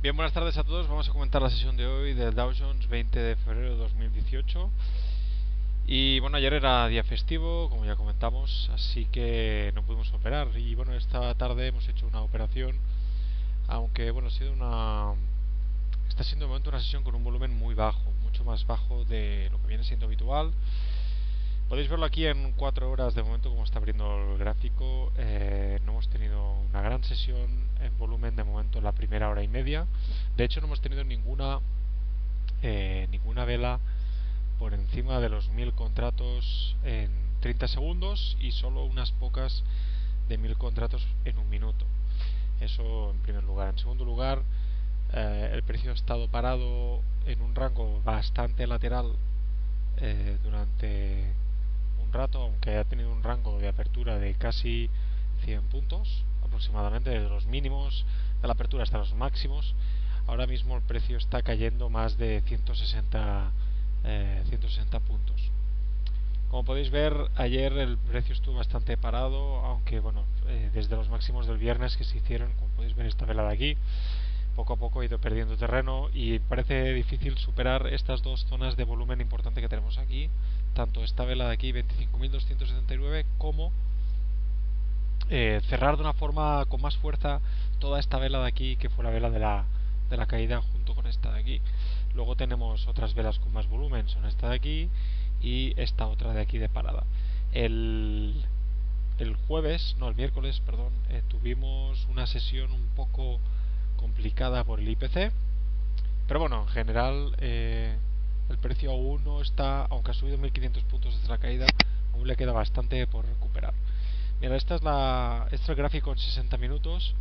Bien, buenas tardes a todos. Vamos a comentar la sesión de hoy del Dow Jones 20 de febrero de 2018. Y bueno, ayer era día festivo, como ya comentamos, así que no pudimos operar. Y bueno, esta tarde hemos hecho una operación, aunque bueno, está siendo de momento una sesión con un volumen muy bajo, mucho más bajo de lo que viene siendo habitual. Podéis verlo aquí en 4 horas de momento como está abriendo el gráfico. No hemos tenido una gran sesión en volumen de momento en la primera hora y media. De hecho no hemos tenido ninguna vela por encima de los 1000 contratos en 30 segundos y solo unas pocas de 1000 contratos en un minuto. Eso en primer lugar. En segundo lugar, el precio ha estado parado en un rango bastante lateral durante un rato, aunque ha tenido un rango de apertura de casi 100 puntos aproximadamente, desde los mínimos de la apertura hasta los máximos. Ahora mismo el precio está cayendo más de 160 puntos. Como podéis ver, ayer el precio estuvo bastante parado, aunque bueno, desde los máximos del viernes que se hicieron, como podéis ver esta vela de aquí, poco a poco ha ido perdiendo terreno y parece difícil superar estas dos zonas de volumen importante que tenemos aquí, tanto esta vela de aquí 25.279 como cerrar de una forma con más fuerza toda esta vela de aquí, que fue la vela de la caída junto con esta de aquí. Luego tenemos otras velas con más volumen, son esta de aquí y esta otra de aquí de parada. El jueves, no, el miércoles, perdón, tuvimos una sesión un poco complicada por el IPC, pero bueno, en general el precio aún no está, aunque ha subido 1500 puntos desde la caída, aún le queda bastante por recuperar. Mira, este es el gráfico en 60 minutos.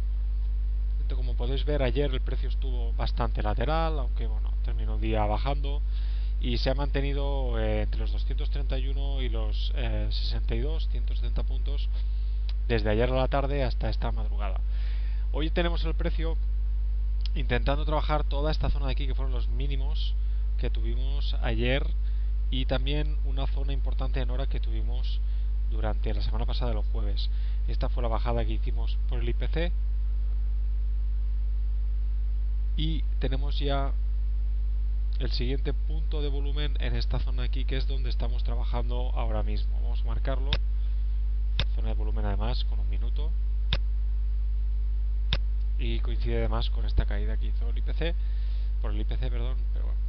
Como podéis ver, ayer el precio estuvo bastante lateral, aunque bueno, terminó el día bajando y se ha mantenido entre los 231 y los 62, 170 puntos desde ayer a la tarde hasta esta madrugada. Hoy tenemos el precio intentando trabajar toda esta zona de aquí, que fueron los mínimos que tuvimos ayer, y también una zona importante en hora que tuvimos durante la semana pasada, los jueves. Esta fue la bajada que hicimos por el IPC y tenemos ya el siguiente punto de volumen en esta zona aquí, que es donde estamos trabajando ahora mismo. Vamos a marcarlo, zona de volumen además con un minuto, y coincide además con esta caída que hizo el IPC, por el IPC, perdón, pero bueno,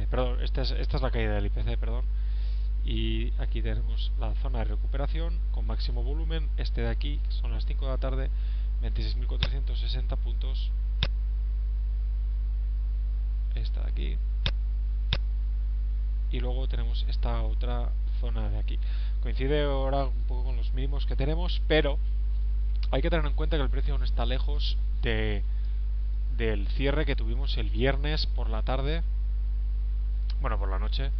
perdón, esta es la caída del IPC, perdón. Y aquí tenemos la zona de recuperación con máximo volumen, este de aquí, que son las 5 de la tarde, 26.460 puntos, esta de aquí, y luego tenemos esta otra zona de aquí. Coincide ahora un poco con los mínimos que tenemos, pero hay que tener en cuenta que el precio aún está lejos del cierre que tuvimos el viernes por la tarde, bueno, por la noche.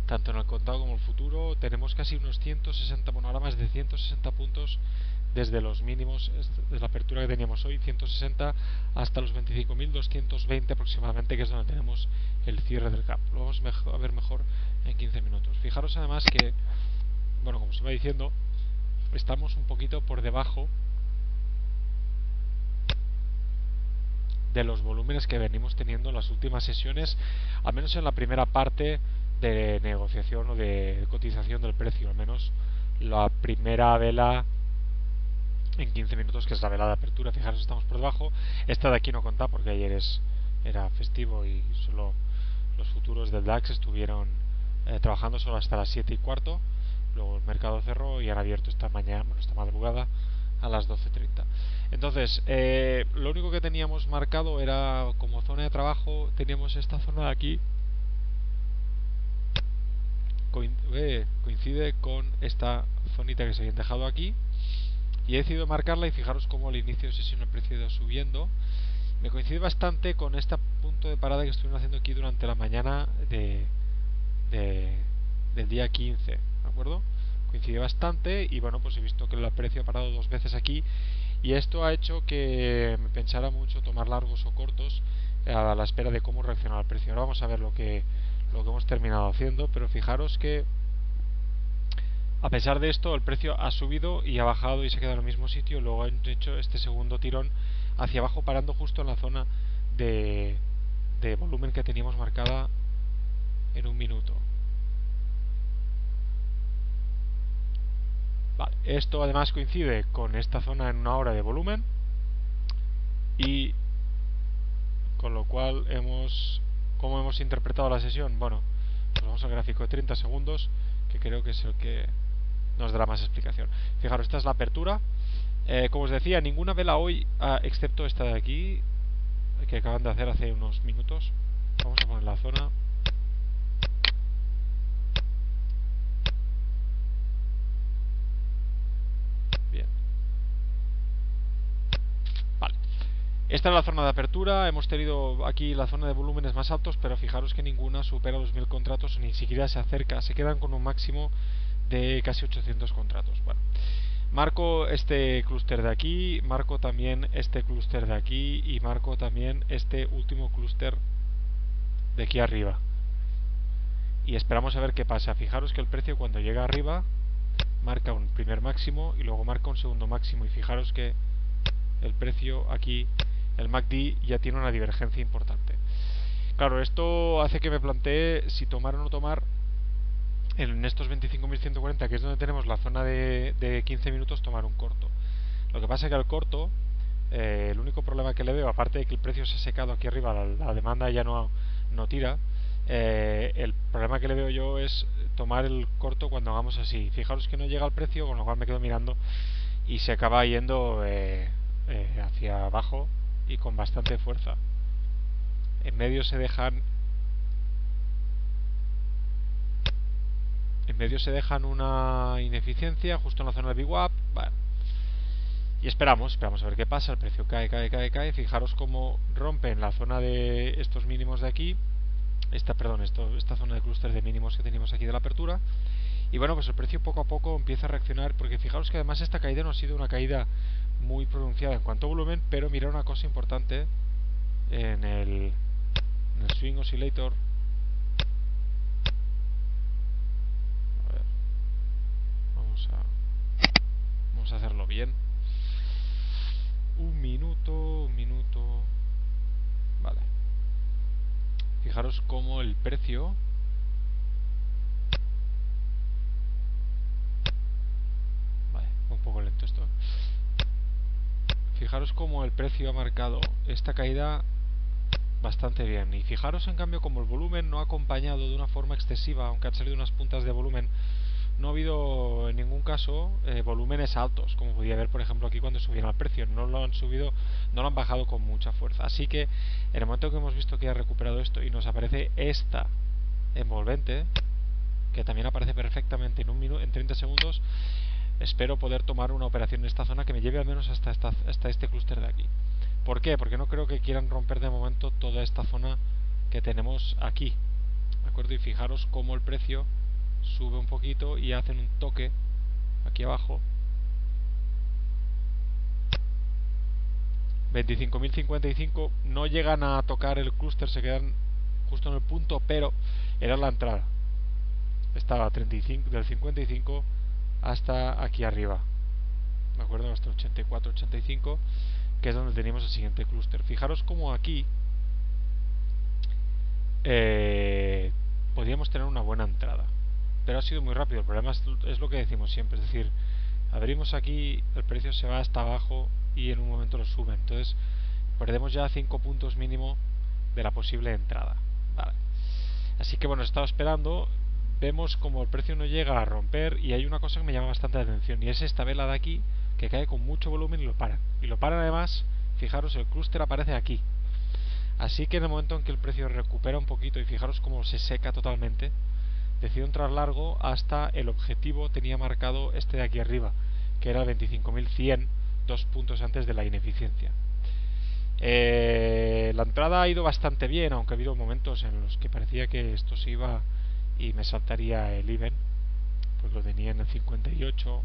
Tanto en el contado como el futuro tenemos casi unos 160, bueno, ahora más de 160 puntos desde los mínimos de la apertura que teníamos hoy, 160 hasta los 25.220 aproximadamente, que es donde tenemos el cierre del gap. Lo vamos a ver mejor en 15 minutos. Fijaros además que, bueno, como se va diciendo, estamos un poquito por debajo de los volúmenes que venimos teniendo en las últimas sesiones, al menos en la primera parte de negociación o de cotización del precio, al menos la primera vela en 15 minutos, que es la vela de apertura. Fijaros, estamos por debajo. Esta de aquí no cuenta porque ayer era festivo y solo los futuros del DAX estuvieron trabajando solo hasta las 7 y cuarto. Luego el mercado cerró y han abierto esta mañana, bueno, esta madrugada a las 12:30. Entonces, lo único que teníamos marcado era como zona de trabajo, teníamos esta zona de aquí, coincide con esta zonita que se habían dejado aquí, y he decidido marcarla. Y fijaros cómo al inicio de sesión el precio ha ido subiendo. Me coincide bastante con este punto de parada que estuvimos haciendo aquí durante la mañana del día 15, ¿de acuerdo? Coincide bastante y bueno, pues he visto que el precio ha parado dos veces aquí, y esto ha hecho que me pensara mucho tomar largos o cortos a la espera de cómo reaccionar el precio. Ahora vamos a ver lo que hemos terminado haciendo, pero fijaros que a pesar de esto el precio ha subido y ha bajado y se ha quedado en el mismo sitio. Luego han hecho este segundo tirón hacia abajo, parando justo en la zona de volumen que teníamos marcada en un minuto. Vale, esto además coincide con esta zona en una hora de volumen, y con lo cual ¿cómo hemos interpretado la sesión? Bueno, pues vamos al gráfico de 30 segundos, que creo que es el que nos dará más explicación. Fijaros, esta es la apertura. Como os decía, ninguna vela hoy, excepto esta de aquí, que acaban de hacer hace unos minutos. Vamos a poner la zona. Bien. Vale. Esta es la zona de apertura. Hemos tenido aquí la zona de volúmenes más altos, pero fijaros que ninguna supera los 1000 contratos, ni siquiera se acerca. Se quedan con un máximo de casi 800 contratos. Bueno, marco este clúster de aquí, marco también este clúster de aquí y marco también este último clúster de aquí arriba. Y esperamos a ver qué pasa. Fijaros que el precio cuando llega arriba marca un primer máximo y luego marca un segundo máximo. Y fijaros que el precio aquí, el MACD, ya tiene una divergencia importante. Claro, esto hace que me plantee si tomar o no tomar en estos 25.140, que es donde tenemos la zona de 15 minutos, tomar un corto. Lo que pasa es que al corto, el único problema que le veo, aparte de que el precio se ha secado aquí arriba, la demanda ya no tira, el problema que le veo yo es tomar el corto cuando hagamos así. Fijaros que no llega al precio, con lo cual me quedo mirando y se acaba yendo hacia abajo y con bastante fuerza. En medio se dejan una ineficiencia justo en la zona de VWAP. Bueno, y esperamos a ver qué pasa. El precio cae. Fijaros cómo rompe en la zona de estos mínimos de aquí, esta zona de clúster de mínimos que teníamos aquí de la apertura. Y bueno, pues el precio poco a poco empieza a reaccionar, porque fijaros que además esta caída no ha sido una caída muy pronunciada en cuanto a volumen, pero mirad una cosa importante en el Swing Oscillator. A ver, vamos a hacerlo bien. Un minuto. Vale. Fijaros cómo el precio un poco lento esto. Fijaros cómo el precio ha marcado esta caída bastante bien. Y fijaros en cambio como el volumen no ha acompañado de una forma excesiva, aunque han salido unas puntas de volumen. No ha habido en ningún caso volúmenes altos, como podía ver por ejemplo aquí cuando subieron el precio. No lo han bajado con mucha fuerza. Así que en el momento que hemos visto que ha recuperado esto y nos aparece esta envolvente, que también aparece perfectamente en 30 segundos, espero poder tomar una operación en esta zona que me lleve al menos hasta este clúster de aquí. ¿Por qué? Porque no creo que quieran romper de momento toda esta zona que tenemos aquí, ¿de acuerdo? Y fijaros cómo el precio sube un poquito y hacen un toque aquí abajo. 25.055, no llegan a tocar el clúster, se quedan justo en el punto, pero era la entrada. Estaba del 55 hasta aquí arriba, ¿de acuerdo? Hasta 84, 85, que es donde teníamos el siguiente clúster. Fijaros como aquí podíamos tener una buena entrada, pero ha sido muy rápido. El problema es lo que decimos siempre, es decir, abrimos aquí, el precio se va hasta abajo y en un momento lo sube, entonces perdemos ya 5 puntos mínimo de la posible entrada. Vale. Así que bueno, estaba esperando. Vemos como el precio no llega a romper y hay una cosa que me llama bastante la atención, y es esta vela de aquí que cae con mucho volumen y lo paran. Y lo paran además, fijaros, el clúster aparece aquí. Así que en el momento en que el precio recupera un poquito y fijaros cómo se seca totalmente, decido entrar largo hasta el objetivo. Tenía marcado este de aquí arriba, que era el 25.100, 2 puntos antes de la ineficiencia. La entrada ha ido bastante bien, aunque ha habido momentos en los que parecía que esto se iba y me saltaría el even, pues lo tenía en el 58,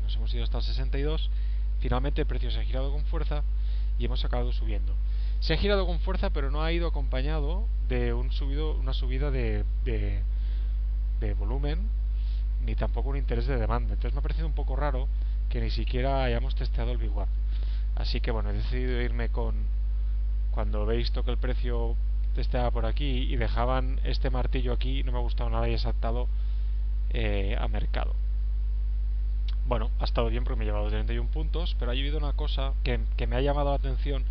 nos hemos ido hasta el 62. Finalmente el precio se ha girado con fuerza y hemos acabado subiendo. Se ha girado con fuerza, pero no ha ido acompañado de una subida de volumen, ni tampoco un interés de demanda. Entonces me ha parecido un poco raro que ni siquiera hayamos testeado el VWAP. Así que bueno, he decidido irme con cuando he visto que el precio estaba por aquí y dejaban este martillo aquí, no me ha gustado nada y he saltado a mercado. Bueno, ha estado bien porque me he llevado 31 puntos, pero ha habido una cosa que me ha llamado la atención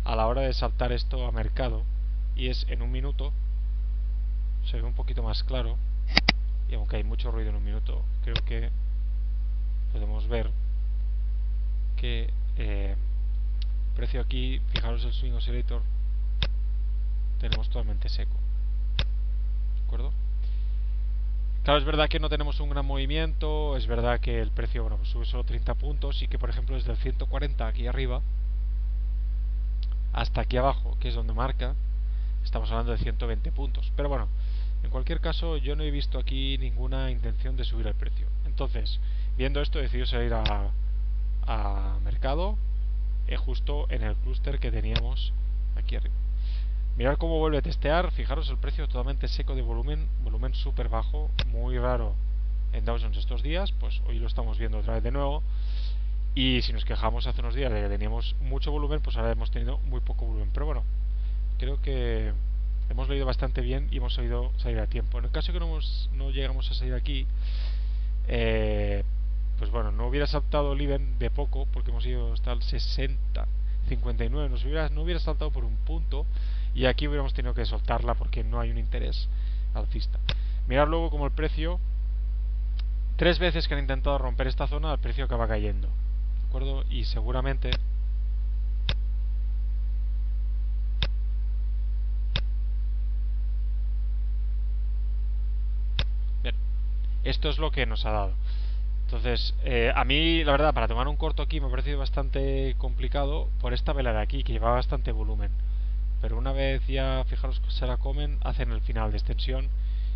a la hora de saltar esto a mercado, y es en un minuto se ve un poquito más claro, y aunque hay mucho ruido en un minuto, creo que podemos ver que precio aquí, fijaros el swing oscillator, tenemos totalmente seco, ¿de acuerdo? Claro, es verdad que no tenemos un gran movimiento, es verdad que el precio, bueno, pues sube solo 30 puntos y que, por ejemplo, desde el 140 aquí arriba hasta aquí abajo, que es donde marca, estamos hablando de 120 puntos. Pero bueno, en cualquier caso, yo no he visto aquí ninguna intención de subir el precio. Entonces, viendo esto, he decidido salir a mercado justo en el clúster que teníamos aquí arriba. Mirad cómo vuelve a testear. Fijaros el precio totalmente seco de volumen, volumen súper bajo, muy raro en Dow Jones estos días. Pues hoy lo estamos viendo otra vez de nuevo. Y si nos quejamos hace unos días de que teníamos mucho volumen, pues ahora hemos tenido muy poco volumen. Pero bueno, creo que hemos leído bastante bien y hemos sabido salir a tiempo. En el caso que no llegamos a salir aquí, pues bueno, no hubiera saltado el IBEX de poco, porque hemos ido hasta el 60, 59, no hubiera saltado por un punto, y aquí hubiéramos tenido que soltarla porque no hay un interés alcista. Mirad luego como el precio, 3 veces que han intentado romper esta zona, el precio acaba cayendo, ¿de acuerdo? Y seguramente bien, esto es lo que nos ha dado. Entonces, a mí, la verdad, para tomar un corto aquí me ha parecido bastante complicado por esta vela de aquí, que lleva bastante volumen. Pero una vez ya, fijaros que se la comen, hacen el final de extensión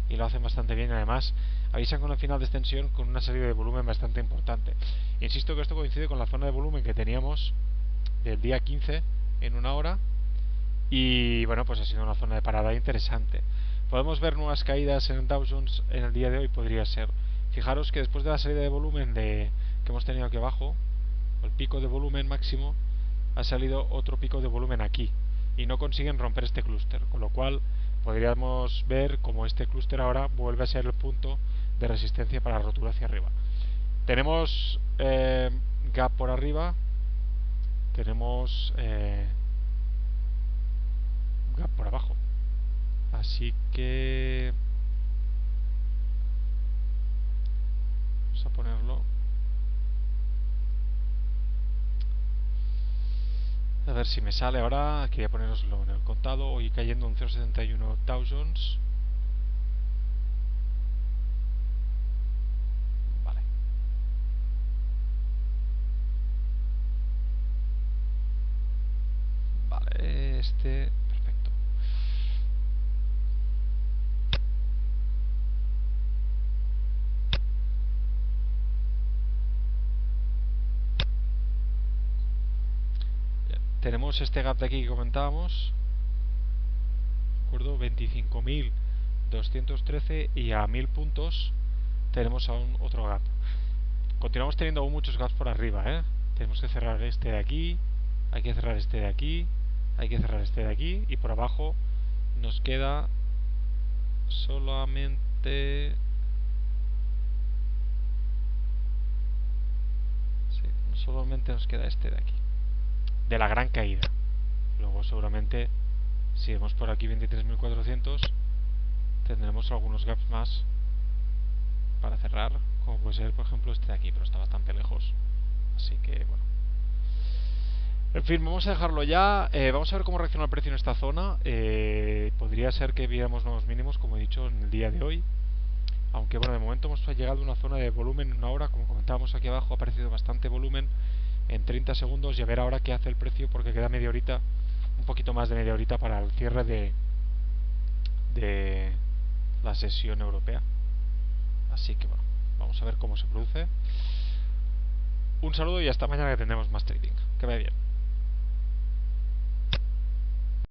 y lo hacen bastante bien. Y además, avisan con el final de extensión con una salida de volumen bastante importante. Insisto que esto coincide con la zona de volumen que teníamos del día 15 en una hora. Y bueno, pues ha sido una zona de parada interesante. Podemos ver nuevas caídas en el Dow Jones en el día de hoy, podría ser. Fijaros que después de la salida de volumen que hemos tenido aquí abajo, el pico de volumen máximo, ha salido otro pico de volumen aquí y no consiguen romper este clúster, con lo cual podríamos ver como este clúster ahora vuelve a ser el punto de resistencia para la rotura hacia arriba. Tenemos gap por arriba, tenemos gap por abajo, así que vamos a ponerlo. A ver si me sale ahora. Quería poneroslo en el contado. Hoy cayendo un 0,71 Dow Jones. Vale. Vale, perfecto. Tenemos este gap de aquí que comentábamos, ¿de acuerdo? 25.213 y a 1000 puntos tenemos aún otro gap. Continuamos teniendo aún muchos gaps por arriba, ¿eh? Tenemos que cerrar este de aquí, hay que cerrar este de aquí, hay que cerrar este de aquí, y por abajo nos queda solamente... sí, solamente nos queda este de aquí, de la gran caída. Luego seguramente si vemos por aquí 23.400 tendremos algunos gaps más para cerrar, como puede ser por ejemplo este de aquí, pero está bastante lejos, así que bueno, en fin, vamos a dejarlo ya. Vamos a ver cómo reacciona el precio en esta zona. Podría ser que viéramos nuevos mínimos, como he dicho, en el día de hoy, aunque bueno, de momento hemos llegado a una zona de volumen en una hora. Como comentábamos aquí abajo, ha aparecido bastante volumen en 30 segundos, y a ver ahora qué hace el precio, porque queda media horita, un poquito más de media horita para el cierre de la sesión europea. Así que bueno, vamos a ver cómo se produce. Un saludo y hasta mañana, que tendremos más trading. Que vaya bien.